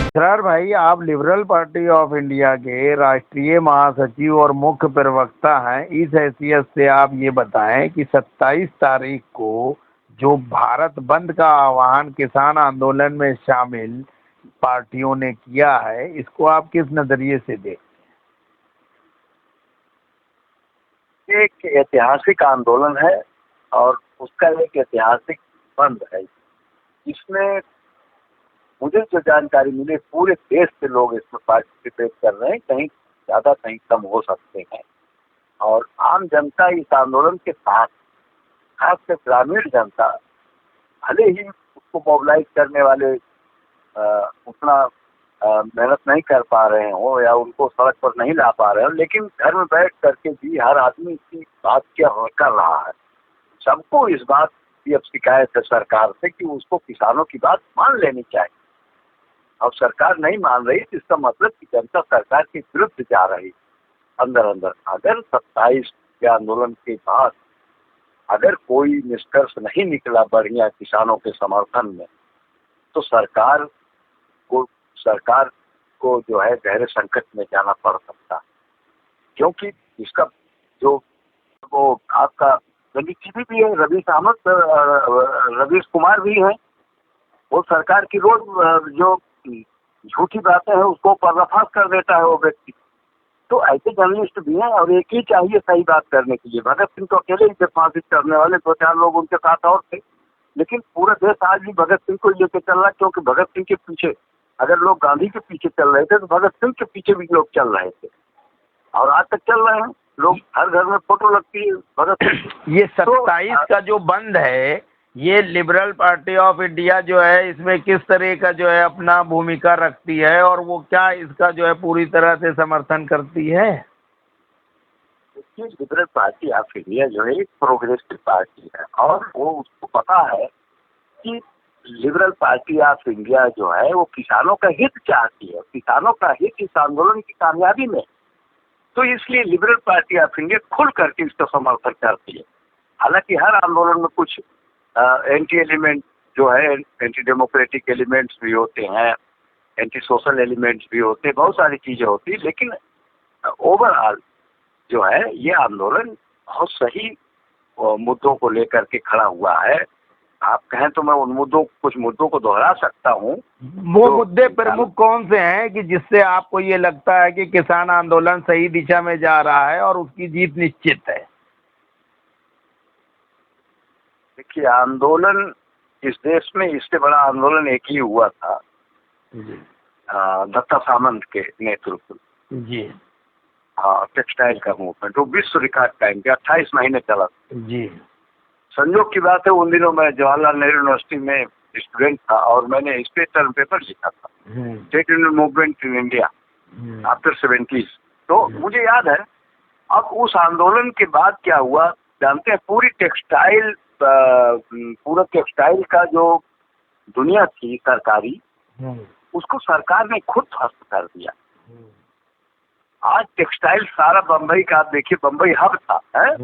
Sir भाई, आप liberal party of India के राष्ट्रीय महासचिव और मुख्य प्रवक्ता हैं। इस हैसियत से आप ये बताएं कि 27 तारीख को जो भारत बंद का आह्वान किसान आंदोलन में शामिल पार्टियों ने किया है, इसको आप किस नजरिए से देखते हैं? एक ऐतिहासिक आंदोलन है और उसका एक ऐतिहासिक बंद है। इसमें मुझे जो जानकारी मिली, पूरे देश से लोग इसमें पार्टिसिपेट कर रहे हैं, कहीं ज्यादा कहीं कम हो सकते हैं। और आम जनता इस आंदोलन के साथ, खासकर ग्रामीण जनता, भले ही उसको मोबिलाइज करने वाले उतना मेहनत नहीं कर पा रहे हो या उनको सड़क पर नहीं ला पा रहे हो, लेकिन घर में बैठ करके भी हर आदमी इसी बात कर रहा है। सबको इस बात की अब शिकायत है सरकार से कि उसको किसानों की बात मान लेनी चाहिए। अब सरकार नहीं मान रही तो इसका मतलब कि जनता सरकार के विरुद्ध जा रही अंदर अंदर। अगर 27 के आंदोलन के बाद अगर कोई निष्कर्ष नहीं निकला बढ़िया किसानों के समर्थन में, तो सरकार को जो है गहरे संकट में जाना पड़ सकता है। क्योंकि इसका जो वो आपका रवि भी है, रवीश कुमार भी है, वो सरकार की रोज जो झूठी बातें हैं उसको पर्दाफाश कर देता है वो व्यक्ति। तो ऐसे जर्नलिस्ट भी हैं और एक ही चाहिए सही बात करने के लिए। भगत सिंह तो अकेले ही थे फांसी करने वाले, 2-4 लोग उनके साथ और थे, लेकिन पूरा देश आज भी भगत सिंह को लेकर चल रहा, क्योंकि भगत सिंह के पीछे अगर लोग गांधी के पीछे चल रहे थे तो भगत सिंह के पीछे भी लोग चल रहे थे और आज तक चल रहे हैं। लोग हर घर में फोटो लगती है भगत सिंह। ये 27 का जो बंद है, ये लिबरल पार्टी ऑफ इंडिया जो है, इसमें किस तरह का जो है अपना भूमिका रखती है और वो क्या इसका जो है पूरी तरह से समर्थन करती है? लिबरल पार्टी ऑफ इंडिया जो है एक प्रोग्रेसिव पार्टी है और वो उसको पता है कि लिबरल पार्टी ऑफ इंडिया जो है वो किसानों का हित चाहती है, किसानों का हित इस आंदोलन की कामयाबी में। तो इसलिए लिबरल पार्टी ऑफ इंडिया खुल करके इसका समर्थन करती है। हालांकि हर आंदोलन में कुछ एंटी एलिमेंट जो है, एंटी डेमोक्रेटिक एलिमेंट्स भी होते हैं, एंटी सोशल एलिमेंट्स भी होते हैं, बहुत सारी चीजें होती है, लेकिन ओवरऑल जो है ये आंदोलन बहुत सही मुद्दों को लेकर के खड़ा हुआ है। आप कहें तो मैं उन कुछ मुद्दों को दोहरा सकता हूँ। वो मुद्दे प्रमुख कौन से हैं कि जिससे आपको ये लगता है कि किसान आंदोलन सही दिशा में जा रहा है और उसकी जीत निश्चित है? देखिए, आंदोलन इस देश में इससे बड़ा आंदोलन एक ही हुआ था, दत्ता सामंत के नेतृत्व जी। हाँ, टेक्सटाइल का मूवमेंट, वो विश्व रिकॉर्ड टाइम के 28 महीने चला जी। संयोग की बात है, उन दिनों मैं जवाहरलाल नेहरू यूनिवर्सिटी में स्टूडेंट था और मैंने स्टेट टर्म पेपर लिखा था, state union movement in India after 70s। तो मुझे याद है। अब उस आंदोलन के बाद क्या हुआ जानते हैं? पूरा टेक्सटाइल का जो दुनिया थी सरकारी, उसको सरकार ने खुद ध्वस्त कर दिया। आज टेक्सटाइल सारा बम्बई का, आप देखिए बम्बई हब था है,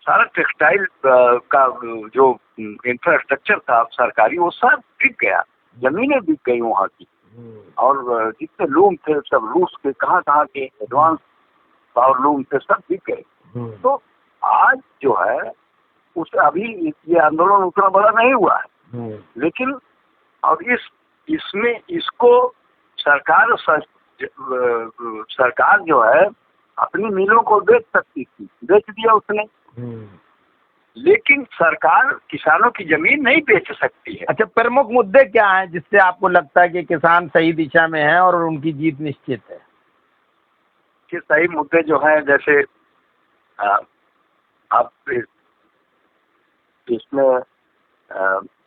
सारा टेक्सटाइल का जो इंफ्रास्ट्रक्चर था सरकारी वो सब बिक गया, जमीनें बिक गई वहाँ की, और जितने लूम थे सब रूस के कहाँ के एडवांस पावर लूम थे सब बिक गए। तो आज जो है उस अभी ये आंदोलन उतना बड़ा नहीं हुआ है, लेकिन अब इसमें इसको सरकार जो है अपनी मिलों को बेच सकती थी, बेच दिया उसने। लेकिन सरकार किसानों की जमीन नहीं बेच सकती है। अच्छा, प्रमुख मुद्दे क्या हैं जिससे आपको लगता है कि किसान सही दिशा में है और उनकी जीत निश्चित है? कि सही मुद्दे जो हैं, जैसे आप इसमें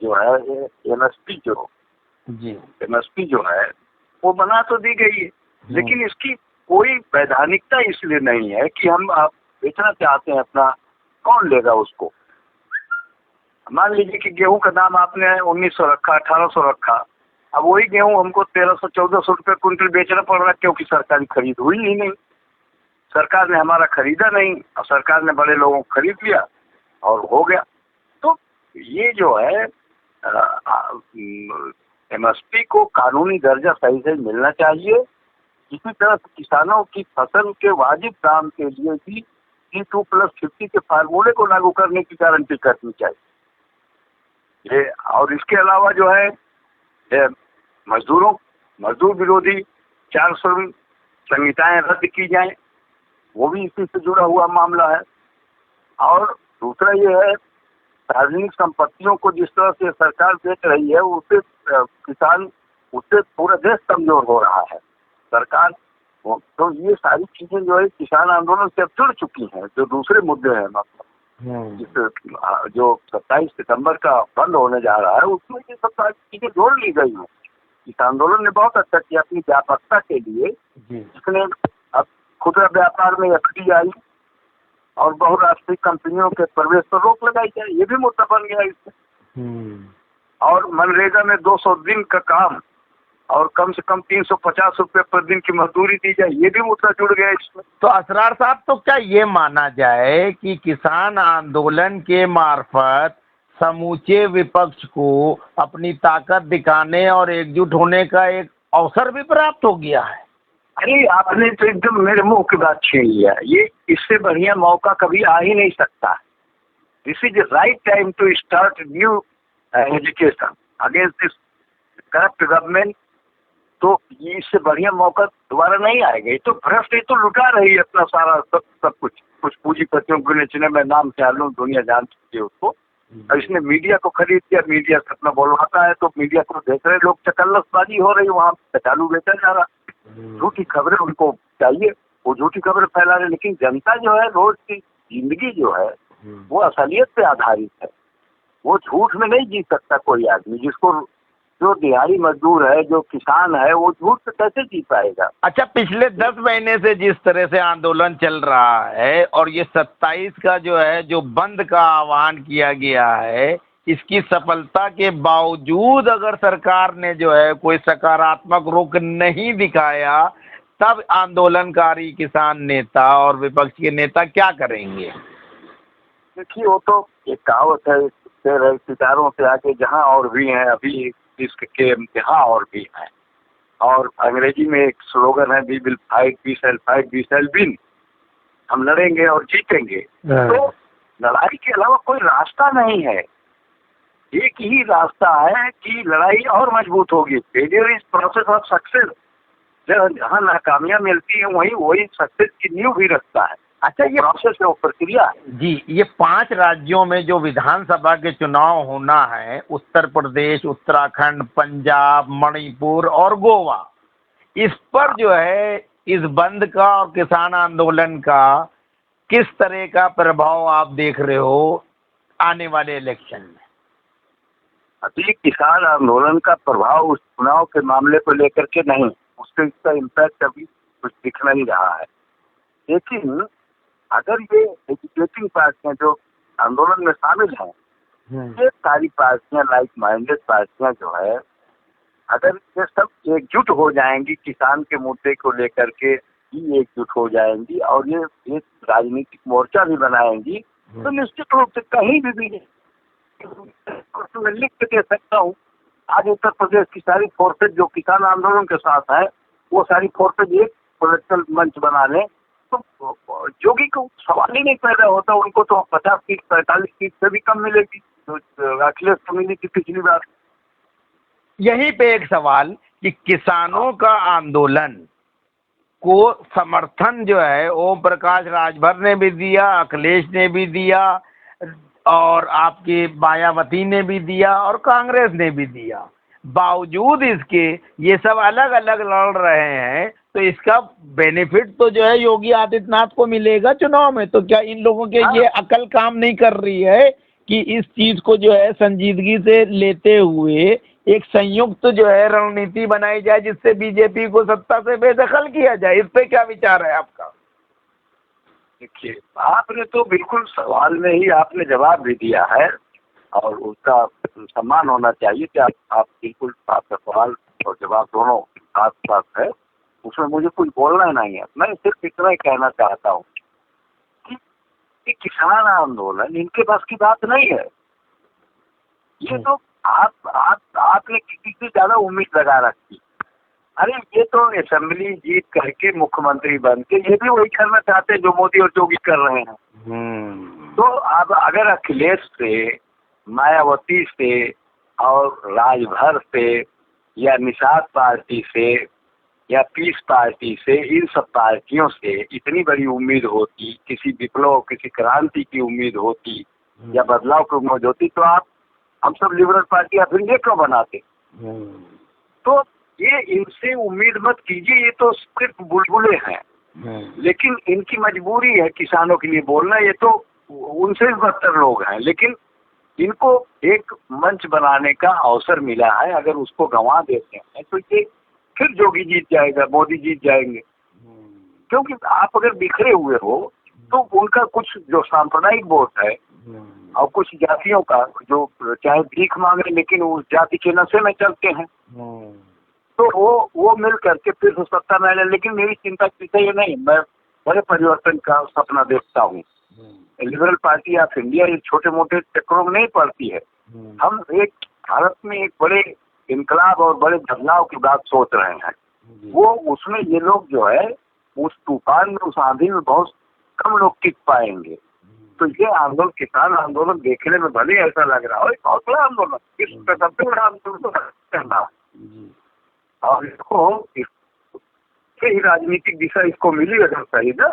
जो है एमएसपी जो है वो बना तो दी गई है, लेकिन इसकी कोई वैधानिकता इसलिए नहीं है कि हम आप बेचना चाहते हैं अपना, कौन लेगा उसको? मान लीजिए कि गेहूं का दाम आपने 1900 रखा, 1800 रखा, अब वही गेहूं हमको 1300-1400 रुपये कुंटल बेचना पड़ रहा है, क्योंकि सरकारी खरीद हुई ही नहीं। सरकार ने हमारा खरीदा नहीं और सरकार ने बड़े लोगों को खरीद लिया और हो गया। तो ये जो है एमएसपी को कानूनी दर्जा सही से मिलना चाहिए। इसी तरह से किसानों की फसल के वाजिब दाम के लिए भी T2+50 के फार्मूले को लागू करने की गारंटी करनी चाहिए। ये और इसके अलावा जो है मजदूर विरोधी 4 श्रम संहिताएं रद्द की जाएं, वो भी इसी से जुड़ा हुआ मामला है। और दूसरा ये है, सार्वजनिक संपत्तियों को जिस तरह से सरकार देख रही है उससे किसान, उससे पूरा देश कमजोर हो रहा है। सरकार तो ये सारी चीजें जो है किसान आंदोलन से अब जुड़ चुकी हैं। जो दूसरे मुद्दे हैं मतलब जो 27 सितंबर का बंद होने जा रहा है, उसमें ये सब सारी चीजें जोड़ ली गई हैं। इस आंदोलन ने बहुत अच्छा किया अपनी व्यापकता के लिए, जिसने अब खुदरा व्यापार में FDI और बहुराष्ट्रीय कंपनियों के प्रवेश पर रोक लगाई जाए, ये भी मुद्दा बन गया इसमें। और मनरेगा में 200 दिन का काम और कम से कम 350 रुपए पर दिन की मजदूरी दी जाए, ये भी मुद्दा जुड़ गया इसमें। तो असरार साहब, तो क्या ये माना जाए कि किसान आंदोलन के मार्फत समूचे विपक्ष को अपनी ताकत दिखाने और एकजुट होने का एक अवसर भी प्राप्त हो गया है? अरे आपने तो एकदम मेरे मुंह की बात छीन लिया। ये इससे बढ़िया मौका कभी आ ही नहीं सकता। This is the right time to start new education against this corrupt government. तो ये इससे बढ़िया मौका दोबारा नहीं आएगा। ये तो भ्रष्ट, ये तो लुटा रही है अपना सारा सब कुछ पूंजीपतियों को बेचने में, नाम क्या लूं, दुनिया जान चुकी है उसको। और इसने मीडिया को खरीद किया, मीडिया से अपना बोलवाता है, तो मीडिया को देख रहे लोग, चकल्लसबाजी हो रही, वहाँ चालू बेचा जा रहा, झूठी खबरें उनको चाहिए, वो झूठी खबरें फैला रहे। लेकिन जनता जो है, रोज की जिंदगी जो है वो असलियत पे आधारित है। वो झूठ में नहीं जी सकता कोई आदमी। जो दिहाड़ी मजदूर है, जो किसान है, वो झूठ से कैसे जी पाएगा? अच्छा, पिछले 10 महीने से जिस तरह से आंदोलन चल रहा है और ये 27 का जो है जो बंद का आह्वान किया गया है, इसकी सफलता के बावजूद अगर सरकार ने जो है कोई सकारात्मक रुख नहीं दिखाया, तब आंदोलनकारी किसान नेता और विपक्ष के नेता क्या करेंगे? देखिए, वो तो एक कहावत है, सितारों से आके जहाँ और भी हैं, अभी इसके यहाँ और भी हैं। और अंग्रेजी में एक स्लोगन है, we will fight, we shall fight, we shall win. हम लड़ेंगे और जीतेंगे। तो लड़ाई के अलावा कोई रास्ता नहीं है। एक ही रास्ता है कि लड़ाई और मजबूत होगी। Failure is process of success. जहाँ नाकामियां मिलती है वही सक्सेस की नींव भी रखता है। अच्छा, ये प्रोसेस है, वो प्रक्रिया है जी। ये 5 राज्यों में जो विधानसभा के चुनाव होना है, उत्तर प्रदेश, उत्तराखंड, पंजाब, मणिपुर और गोवा, इस पर जो है इस बंद का और किसान आंदोलन का किस तरह का प्रभाव आप देख रहे हो आने वाले इलेक्शन में? अभी किसान आंदोलन का प्रभाव उस चुनाव के मामले को लेकर के नहीं, उससे इसका इम्पैक्ट अभी कुछ दिख नहीं रहा है। लेकिन अगर ये एजुकेटिंग पार्टियां जो आंदोलन में शामिल हैं, ये सारी पार्टियां, लाइक माइंडेड पार्टियां जो है, अगर ये सब एकजुट हो जाएंगी, किसान के मुद्दे को लेकर के ही एकजुट हो जाएंगी और ये एक राजनीतिक मोर्चा भी बनाएंगी, तो निश्चित रूप से कहीं भी मैं लिख के दे सकता हूँ। आज उत्तर प्रदेश की सारी फोर्सेज जो किसान आंदोलन के साथ है, वो सारी फोर्सेज एक पॉलिटिकल मंच बना लें, तो जोगी को सवाल ही नहीं पैदा होता। उनको तो 50 सीट 45 सीट से भी कम मिलेगी तो अखिलेश को मिली थी पिछली बार। यहीं पे एक सवाल कि किसानों का आंदोलन को समर्थन जो है ओम प्रकाश राजभर ने भी दिया, अखिलेश ने भी दिया और आपकी मायावती ने भी दिया और कांग्रेस ने भी दिया। बावजूद इसके ये सब अलग अलग लड़ रहे हैं, तो इसका बेनिफिट तो जो है योगी आदित्यनाथ को मिलेगा चुनाव में। तो क्या इन लोगों के ये अकल काम नहीं कर रही है कि इस चीज को जो है संजीदगी से लेते हुए एक संयुक्त जो है रणनीति बनाई जाए जिससे बीजेपी को सत्ता से बेदखल किया जाए? इस पे क्या विचार है आपका? देखिए, आपने तो बिल्कुल सवाल में ही आपने जवाब भी दिया है और उसका सम्मान होना चाहिए कि आप बिल्कुल, आपका सवाल और जवाब दोनों साथ साथ है, उसमें मुझे कुछ बोलना नहीं है। मैं सिर्फ इतना ही कहना चाहता हूँ कि किसान आंदोलन इनके पास की बात नहीं है। ये तो आप आपने किसी से ज्यादा उम्मीद लगा रखी। अरे ये तो असेंबली जीत करके मुख्यमंत्री बन के ये भी वही करना चाहते हैं जो मोदी और योगी कर रहे हैं। तो अब अगर अखिलेश से, मायावती से और राजभर से या निषाद पार्टी से या पीस पार्टी से, इन सब पार्टियों से इतनी बड़ी उम्मीद होती, किसी विप्लव, किसी क्रांति की उम्मीद होती या बदलाव की उम्मीद होती, तो आप हम सब लिबरल पार्टी ऑफ इंडिया क्यों बनाते? तो ये इनसे उम्मीद मत कीजिए, ये तो सिर्फ बुलबुले हैं। लेकिन इनकी मजबूरी है किसानों के लिए बोलना। ये तो उनसे भी बदतर लोग हैं, लेकिन इनको एक मंच बनाने का अवसर मिला है। अगर उसको गंवा देते हैं तो ये फिर योगी जीत जाएगा, मोदी जीत जाएंगे। क्योंकि आप अगर बिखरे हुए हो तो उनका कुछ जो सांप्रदायिक वोट है और कुछ जातियों का जो चाहे भीख मांगे लेकिन उस जाति के नशे में चलते हैं, तो वो मिल करके फिर सत्ता में आए। लेकिन मेरी चिंता किसे ये नहीं, मैं बड़े परिवर्तन का सपना देखता हूँ। लिबरल पार्टी ऑफ इंडिया ये छोटे मोटे चक्रों में नहीं पड़ती है। हम एक भारत में एक बड़े इनकलाब और बड़े बदलाव की बात सोच रहे हैं। वो उसमें ये लोग जो है उस तूफान में, उस आंधी में बहुत कम लोग टिक पाएंगे। तो ये आंदोलन, किसान आंदोलन देखने में भले ऐसा लग रहा हो, बहुत बड़ा आंदोलन, इसका सबसे बड़ा आंदोलन करना और इसको ही राजनीतिक दिशा इसको मिली अगर सही ना,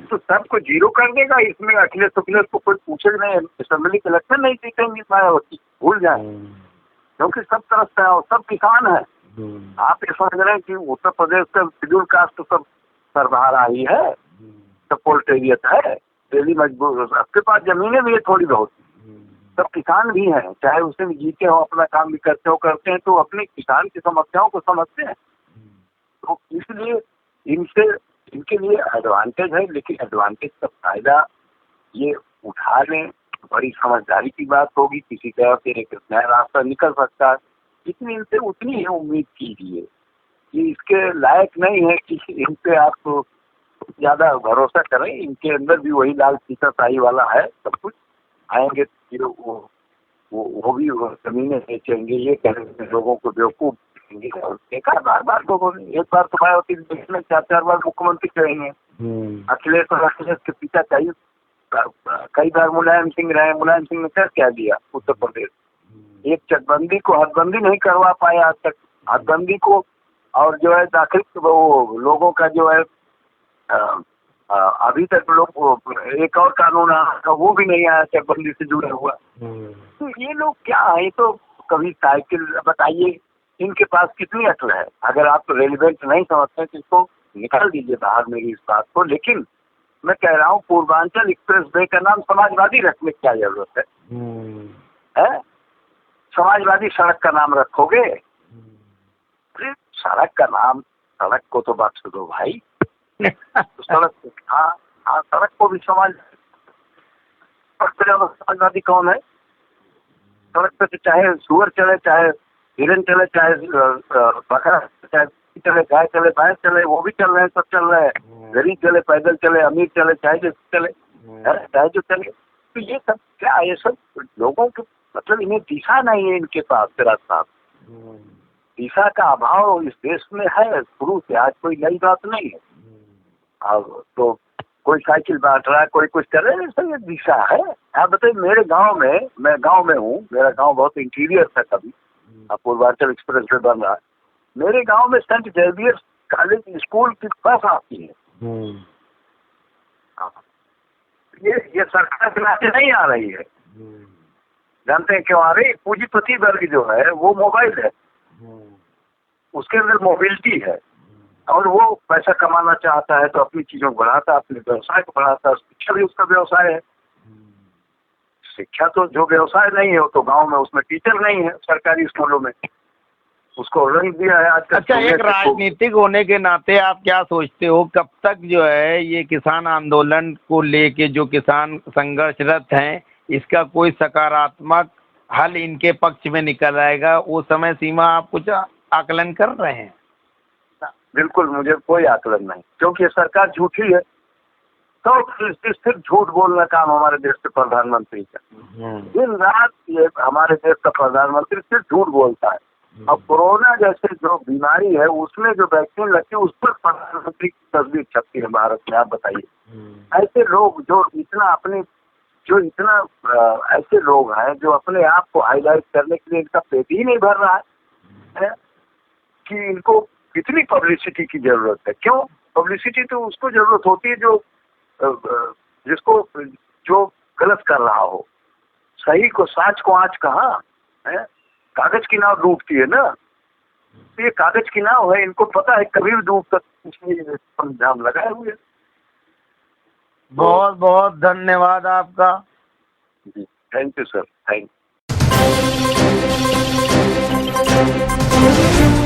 तो सबको जीरो कर देगा। इसमें अखिलेश को कोई पूछेगा नहीं, असेंबली के इलेक्शन नहीं जीतेंगे मायावती, भूल जाए, क्योंकि सब तरफ से सब किसान है। आप ये समझ रहे हैं कि उत्तर प्रदेश का शेड्यूल कास्ट तो सब सरबराह ही है, सब पोल्टेरियत है, डेली मजबूर, सबके पास जमीनें भी है थोड़ी बहुत, सब किसान भी हैं, चाहे उससे भी जीते हो, अपना काम भी करते हैं, तो अपने किसान की समस्याओं को समझते हैं। तो इसलिए इनके लिए एडवांटेज है, लेकिन एडवांटेज का फायदा ये उठा लें, बड़ी समझदारी की बात होगी। किसी तरह से एक नया रास्ता निकल सकता है, इतनी इनसे उतनी ही उम्मीद कीजिए। ये इसके लायक नहीं है कि इन पे आप ज्यादा भरोसा करें। इनके अंदर भी वही लाल सीताशाही वाला है, सब कुछ आएंगे वो भी जमीनें बेचेंगे, ये करेंगे, लोगों को बेवकूफ देंगे। और देखा बार लोगों ने, एक बार तो मायावती देखने 4 बार मुख्यमंत्री करेंगे। अखिलेश के पिता चाहिए कई बार मुलायम सिंह रहे। मुलायम सिंह ने क्या दिया उत्तर प्रदेश? एक चकबंदी को हदबंदी नहीं करवा पाए आज तक। हदबंदी को और जो है दाखिल वो लोगों का जो है अभी तक लोग एक और कानून आया वो भी नहीं आया चकबंदी से जुड़ा हुआ। तो ये लोग क्या है? तो कभी साइकिल, बताइए इनके पास कितनी अकल है? अगर आप रेलिवेंट नहीं समझते तो इसको निकाल दीजिए बाहर मेरी इस बात को। लेकिन मैं कह रहा हूँ पूर्वांचल एक्सप्रेस वे का नाम समाजवादी रखने की क्या जरूरत है? समाजवादी सड़क का नाम रखोगे? सड़क का नाम, सड़क को तो बख्श दो भाई। तो सड़क, हाँ सड़क को भी समाजवादी कौन है? सड़क पे चाहे सुअर चले, चाहे हिरन चले, चाहे बकरा चाहे चले, गाय चले, भैंस चले, वो भी चल रहे हैं, सब चल रहे हैं। गरीब चले, पैदल चले, अमीर चले, चाहे जो चले, चाहे जो चले। तो ये सब क्या, ये सब लोगों के मतलब इन्हें दिशा नहीं है इनके पास। तेरा साहब, दिशा का अभाव इस देश में है शुरू से, आज कोई नई बात नहीं है। अब तो कोई साइकिल बांट रहा है, कोई कुछ कर रहा है, सब ये दिशा है। आप बताइए मेरे गांव में, मैं गांव में हूँ, मेरा गांव बहुत इंटीरियर था कभी, अब पूर्वांचल एक्सप्रेस वे बन रहा है। मेरे गांव में सेंट जेवियर कॉलेज स्कूल की बस आती है। ये सरकार चलाते नहीं आ रही है। जानते हैं क्यों आ रही? पूंजीपति वर्ग जो है वो मोबाइल है, उसके अंदर मोबिलिटी है और वो पैसा कमाना चाहता है तो अपनी चीजों को बढ़ाता है, अपने व्यवसाय को बढ़ाता है। शिक्षा भी उसका व्यवसाय है। शिक्षा तो जो व्यवसाय नहीं है वो तो गांव में, उसमें टीचर नहीं है सरकारी स्कूलों में, उसको रंग दिया है आज। अच्छा, एक राजनीतिक होने के नाते आप क्या सोचते हो, कब तक जो है ये किसान आंदोलन को लेके जो किसान संघर्षरत हैं इसका कोई सकारात्मक हल इनके पक्ष में निकल आएगा? वो समय सीमा आप कुछ आकलन कर रहे हैं? बिल्कुल, मुझे कोई आकलन नहीं, क्योंकि ये सरकार झूठी है। तो सिर्फ झूठ बोलना काम हमारे देश के प्रधानमंत्री का। दिन रात ये हमारे देश का प्रधानमंत्री सिर्फ झूठ बोलता है। अब कोरोना जैसे जो बीमारी है उसमें जो वैक्सीन लगती है उस पर प्रधानमंत्री की तस्वीर छपती है भारत में। आप बताइए, ऐसे लोग जो इतना ऐसे लोग हैं जो अपने आप को हाईलाइट करने के लिए इनका पेट ही नहीं भर रहा है कि इनको कितनी पब्लिसिटी की जरूरत है। क्यों? पब्लिसिटी तो उसको जरूरत होती है जो जो गलत कर रहा हो। सही को, साच को आँच कहाँ है? कागज की नाव डूबती है ना, तो ये कागज की नाव है, इनको पता है कभी भी डूब सकती, इसलिए जाम लगाए हुए। बहुत बहुत धन्यवाद आपका। जी, thank you sir, thank you.